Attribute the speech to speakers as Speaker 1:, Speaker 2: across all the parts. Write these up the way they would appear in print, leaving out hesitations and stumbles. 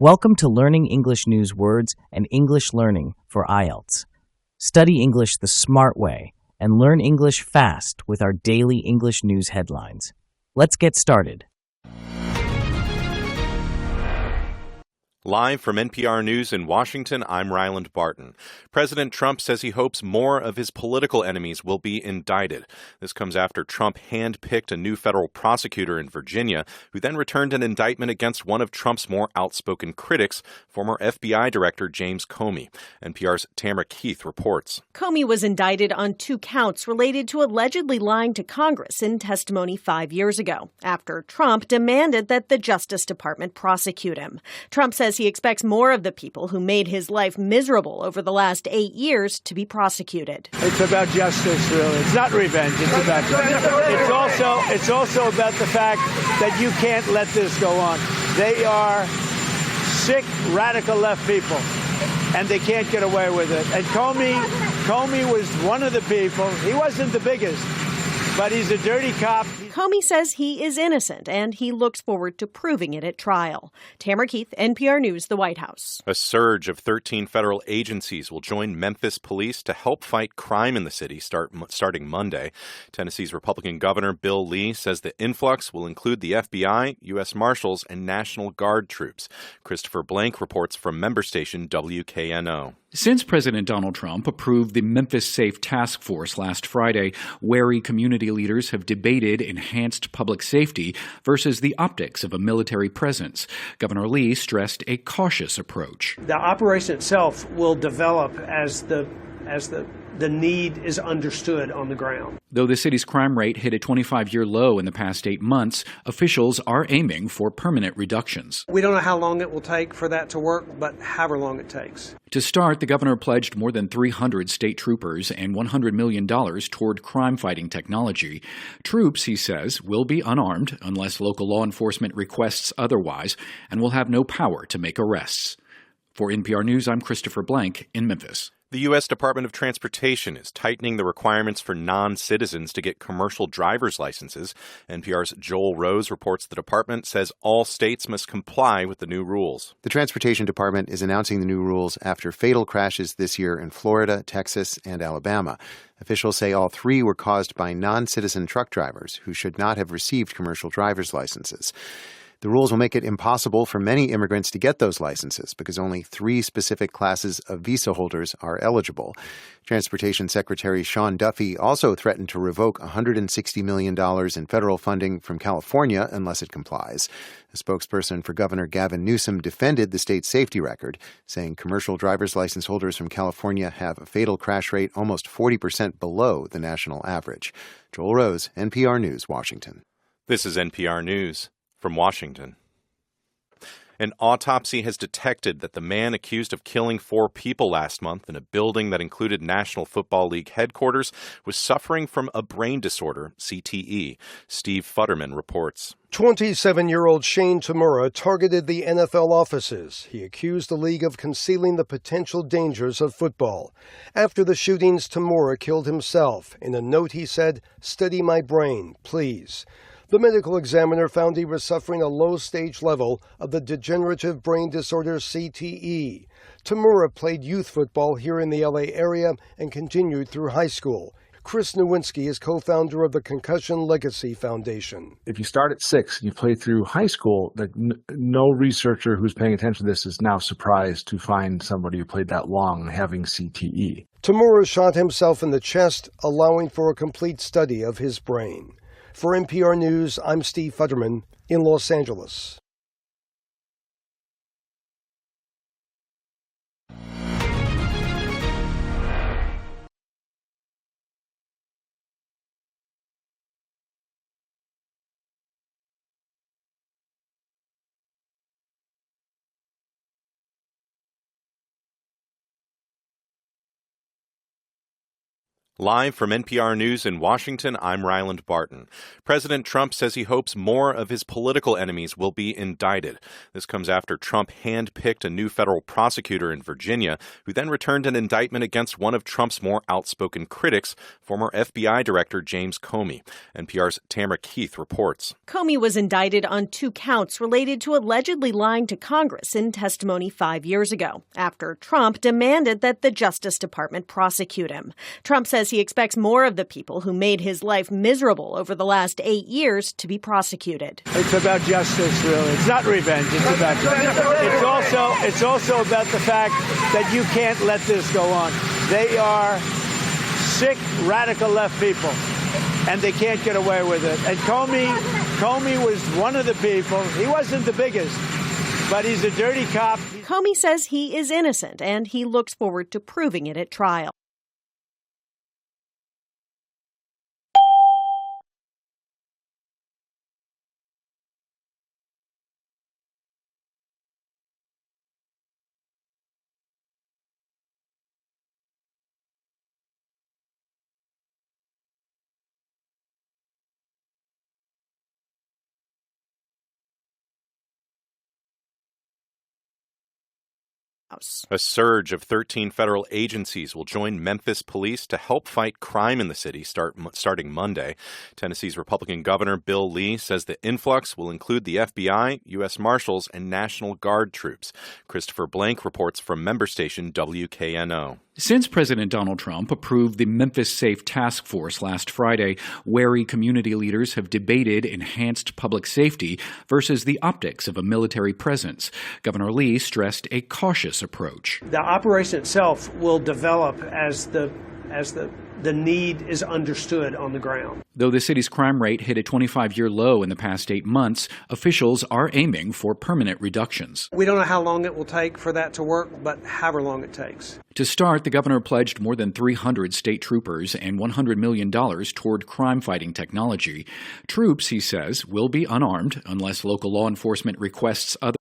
Speaker 1: Welcome to Learning English News Words and English Learning for IELTS. Study English the smart way and learn English fast with our daily English news headlines. Let's get started.
Speaker 2: Live from NPR News in Washington, I'm Ryland Barton. President Trump says he hopes more of his political enemies will be indicted. This comes after Trump handpicked a new federal prosecutor in Virginia, who then returned an indictment against one of Trump's more outspoken critics, former FBI Director James Comey. NPR's Tamara Keith reports.
Speaker 3: Comey was indicted on 2 counts related to allegedly lying to Congress in testimony 5 years ago, after Trump demanded that the Justice Department prosecute him. Trump says he expects more of the people who made his life miserable over the last 8 years to be prosecuted.
Speaker 4: It's about justice, really. It's not revenge. It's about justice. It's also about the fact that you can't let this go on. They are sick, radical left people, and they can't get away with it. And Comey was one of the people. He wasn't the biggest, but he's a dirty cop.
Speaker 3: Comey says he is innocent, and he looks forward to proving it at trial. Tamara Keith, NPR News, the White House.
Speaker 2: A surge of 13 federal agencies will join Memphis police to help fight crime in the city starting Monday. Tennessee's Republican Governor Bill Lee says the influx will include the FBI, U.S. Marshals, and National Guard troops. Christopher Blank reports from member station WKNO.
Speaker 5: Since President Donald Trump approved the Memphis Safe Task Force last Friday, wary community leaders have debated enhanced public safety versus the optics of a military presence. Governor Lee stressed a cautious approach.
Speaker 6: The operation itself will develop as the need is understood on the ground.
Speaker 5: Though the city's crime rate hit a 25-year low in the past 8 months, officials are aiming for permanent reductions.
Speaker 6: We don't know how long it will take for that to work, but however long it takes.
Speaker 5: To start, the governor pledged more than 300 state troopers and $100 million toward crime-fighting technology. Troops, he says, will be unarmed unless local law enforcement requests otherwise and will have no power to make arrests. For NPR News, I'm Christopher Blank in Memphis.
Speaker 2: The U.S. Department of Transportation is tightening the requirements for non-citizens to get commercial driver's licenses. NPR's Joel Rose reports the department says all states must comply with the new rules.
Speaker 7: The Transportation Department is announcing the new rules after fatal crashes this year in Florida, Texas, and Alabama. Officials say all 3 were caused by non-citizen truck drivers who should not have received commercial driver's licenses. The rules will make it impossible for many immigrants to get those licenses because only 3 specific classes of visa holders are eligible. Transportation Secretary Sean Duffy also threatened to revoke $160 million in federal funding from California unless it complies. A spokesperson for Governor Gavin Newsom defended the state's safety record, saying commercial driver's license holders from California have a fatal crash rate almost 40% below the national average. Joel Rose, NPR News, Washington.
Speaker 2: This is NPR News. From Washington. An autopsy has detected that the man accused of killing 4 people last month in a building that included National Football League headquarters was suffering from a brain disorder, CTE. Steve Futterman reports.
Speaker 8: 27-year-old Shane Tamura targeted the NFL offices. He accused the league of concealing the potential dangers of football. After the shootings, Tamura killed himself. In a note he said, "Study my brain, please." The medical examiner found he was suffering a low-stage level of the degenerative brain disorder CTE. Tamura played youth football here in the LA area and continued through high school. Chris Nowinski is co-founder of the Concussion Legacy Foundation.
Speaker 9: If you start at 6 and you play through high school, no researcher who's paying attention to this is now surprised to find somebody who played that long having CTE.
Speaker 8: Tamura shot himself in the chest, allowing for a complete study of his brain. For NPR News, I'm Steve Futterman in Los Angeles.
Speaker 2: Live from NPR News in Washington, I'm Ryland Barton. President Trump says he hopes more of his political enemies will be indicted. This comes after Trump handpicked a new federal prosecutor in Virginia, who then returned an indictment against one of Trump's more outspoken critics, former FBI Director James Comey. NPR's Tamara Keith reports.
Speaker 3: Comey was indicted on 2 counts related to allegedly lying to Congress in testimony 5 years ago, after Trump demanded that the Justice Department prosecute him. Trump says he expects more of the people who made his life miserable over the last 8 years to be prosecuted.
Speaker 4: It's about justice, really. It's not revenge. It's about justice. It's also about the fact that you can't let this go on. They are sick, radical left people, and they can't get away with it. And Comey was one of the people. He wasn't the biggest, but he's a dirty cop.
Speaker 3: Comey says he is innocent, and he looks forward to proving it at trial.
Speaker 2: A surge of 13 federal agencies will join Memphis police to help fight crime in the city starting Monday. Tennessee's Republican Governor Bill Lee says the influx will include the FBI, U.S. Marshals, and National Guard troops. Christopher Blank reports from member station WKNO.
Speaker 5: Since President Donald Trump approved the Memphis Safe Task Force last Friday, wary community leaders have debated enhanced public safety versus the optics of a military presence. Governor Lee stressed a cautious approach.
Speaker 6: The operation itself will develop as the need is understood on the ground.
Speaker 5: Though the city's crime rate hit a 25-year low in the past 8 months, officials are aiming for permanent reductions.
Speaker 6: We don't know how long it will take for that to work, but however long it takes.
Speaker 5: To start, the governor pledged more than 300 state troopers and $100 million toward crime-fighting technology. Troops, he says, will be unarmed unless local law enforcement requests other.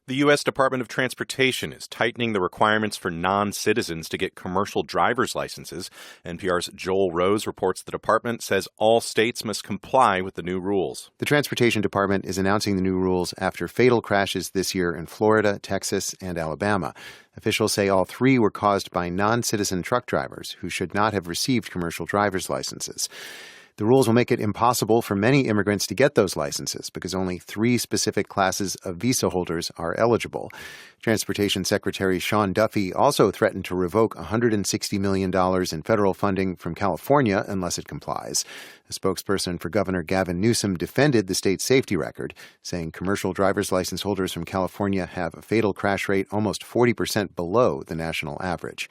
Speaker 2: The U.S. Department of Transportation is tightening the requirements for non-citizens to get commercial driver's licenses. NPR's Joel Rose reports the department says all states must comply with the new rules.
Speaker 7: The Transportation Department is announcing the new rules after fatal crashes this year in Florida, Texas, and Alabama. Officials say all 3 were caused by non-citizen truck drivers who should not have received commercial driver's licenses. The rules will make it impossible for many immigrants to get those licenses because only 3 specific classes of visa holders are eligible. Transportation Secretary Sean Duffy also threatened to revoke $160 million in federal funding from California unless it complies. A spokesperson for Governor Gavin Newsom defended the state's safety record, saying commercial driver's license holders from California have a fatal crash rate almost 40% below the national average.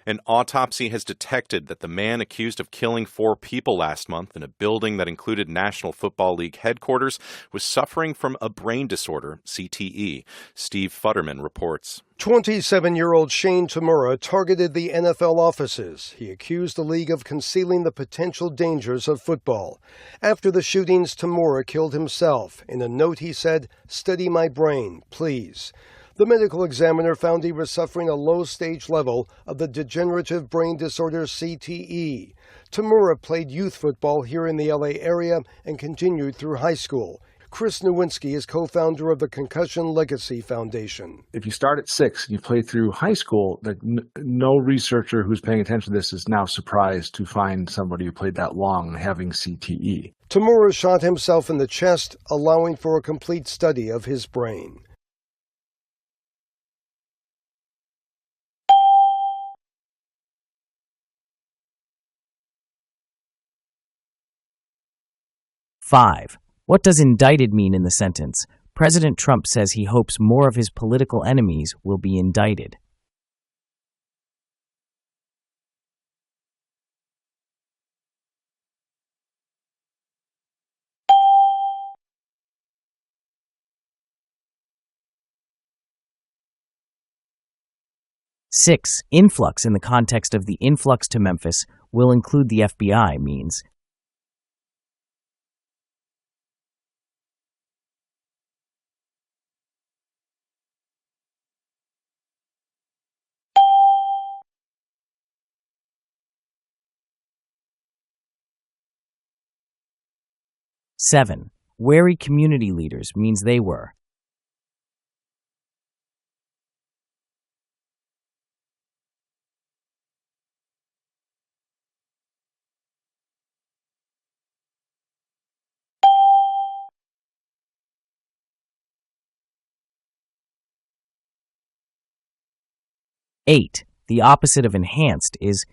Speaker 2: An autopsy has detected that the man accused of killing 4 people last month in a building that included National Football League headquarters was suffering from a brain disorder, CTE. Steve Futterman reports.
Speaker 8: 27-year-old Shane Tamura targeted the NFL offices. He accused the league of concealing the potential dangers of football. After the shootings, Tamura killed himself. In a note he said, "Steady my brain, please." The medical examiner found he was suffering a low-stage level of the degenerative brain disorder CTE. Tamura played youth football here in the L.A. area and continued through high school. Chris Nowinski is co-founder of the Concussion Legacy Foundation.
Speaker 9: If you start at 6 and you play through high school, no researcher who's paying attention to this is now surprised to find somebody who played that long having CTE.
Speaker 8: Tamura shot himself in the chest, allowing for a complete study of his brain.
Speaker 1: Five. What does indicted mean in the sentence? President Trump says he hopes more of his political enemies will be indicted. Six. Influx in the context of the influx to Memphis will include the FBI means. Seven. Wary community leaders means they were. Eight. The opposite of enhanced is.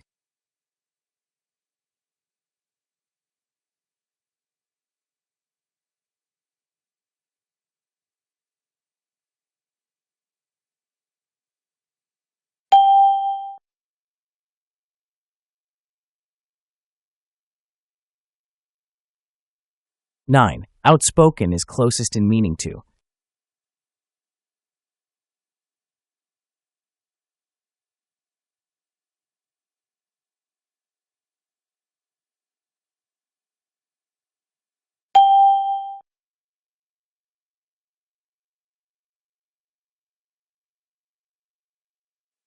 Speaker 1: Nine. Outspoken is closest in meaning to.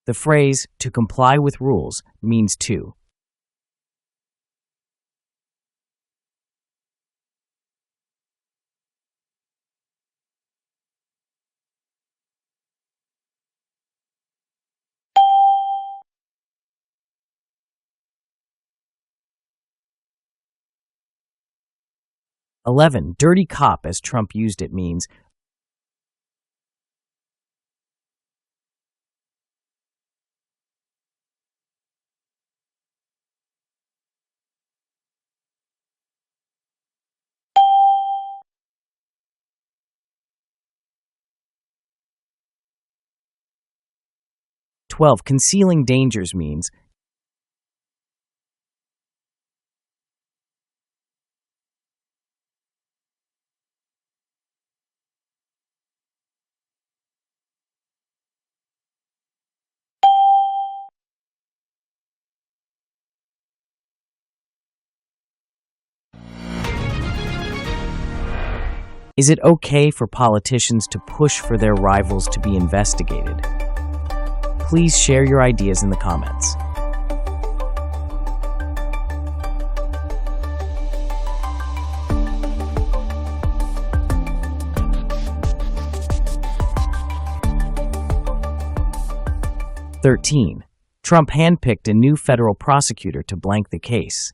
Speaker 1: The phrase, to comply with rules, means to. "11. Dirty cop, as Trump used it, means. "12. Concealing dangers means. Is it okay for politicians to push for their rivals to be investigated? Please share your ideas in the comments. "13. Trump handpicked a new federal prosecutor to blank the case.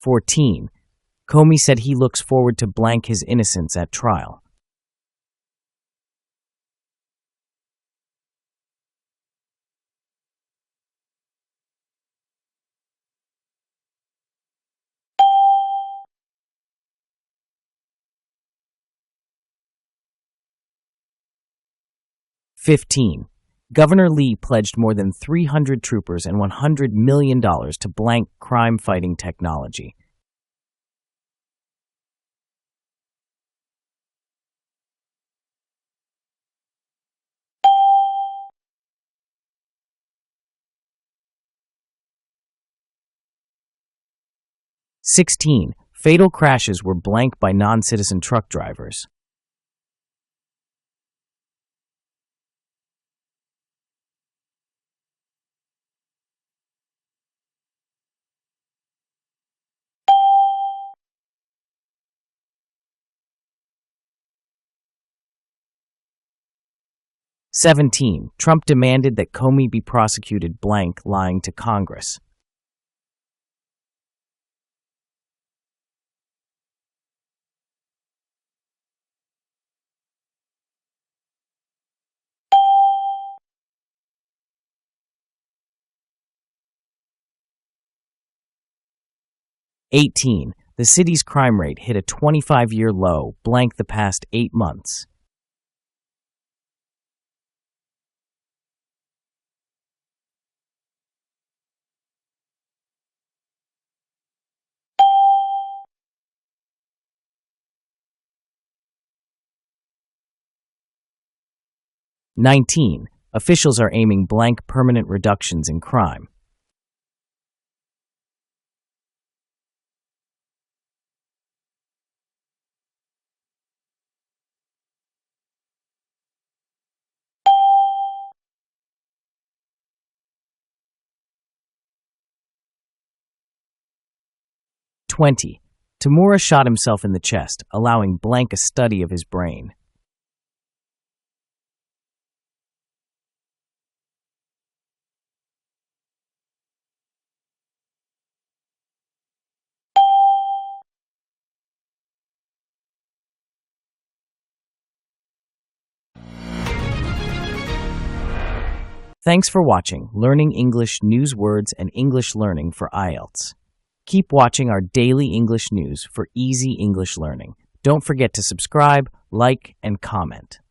Speaker 1: "14. Comey said he looks forward to blank his innocence at trial. "15. Governor Lee pledged more than 300 troopers and $100 million to blank crime-fighting technology. "16. Fatal crashes were blank by non-citizen truck drivers. 17. Trump demanded that Comey be prosecuted blank lying to Congress. (18) The city's crime rate hit a 25-year low blank the past 8 months. (19) Officials are aiming blank permanent reductions in crime. (20) Tamura shot himself in the chest, allowing blank a study of his brain. Thanks for watching Learning English News Words and English Learning for IELTS. Keep watching our daily English news for easy English learning. Don't forget to subscribe, like, and comment.